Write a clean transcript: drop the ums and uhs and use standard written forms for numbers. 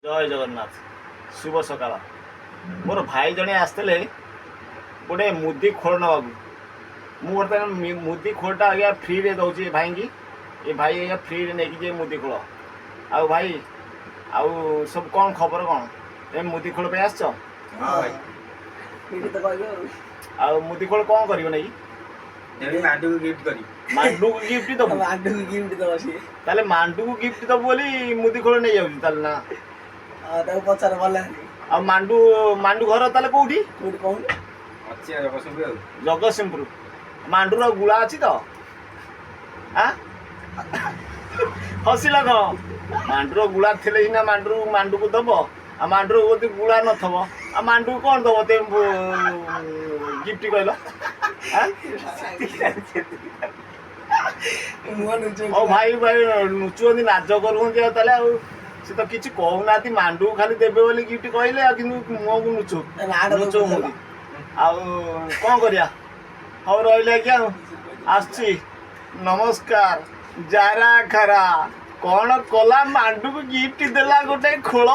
जय जगन्नाथ शुभ सकाळ मोर भाई जड़े आसते गोटे मुदी खोल नवाक मु बर्तमान मुदी खोलटा आज्ञा फ्री रे दौर भाई की ये भाई आज्ञा फ्री रे नहीं जे मुदी खोल आ भाई आउ सब कौन खबर कौन ए मुदी खोल पे आस मुदी खोल कौन कर मांडू को गिफ्ट करी मांडू को गिफ्ट दबु मांडू को गिफ्ट दबो सी ताले मांडू को गिफ्ट दबु बोली मुदी खोल नहीं जाउची ताले ना ताको पचार भला आ मांडू मांडू घर ताले कोठी कोड कोन अच्छी जगतसिंहपुर जगतसिंहपुर मांडूर गुला अच्छी तो हाँ हसिल कह मांडूर गुला थे ना मांडू मांडू को दब आ मांडूर गोटे गुला नथब आ मांडू कौन दब ते गिफ्ट कहल ओ भाई भाई नुचुंदी नाच कर से तो किसी कहूना मांडू खाली देवे बोली गिफ्ट कहले कि मुह को नुचो नुचो मुदी कौन करिया हौ रही क्या आसची नमस्कार जारा खरा कौन कला मांडू को गिफ्ट देला गोटे खोल।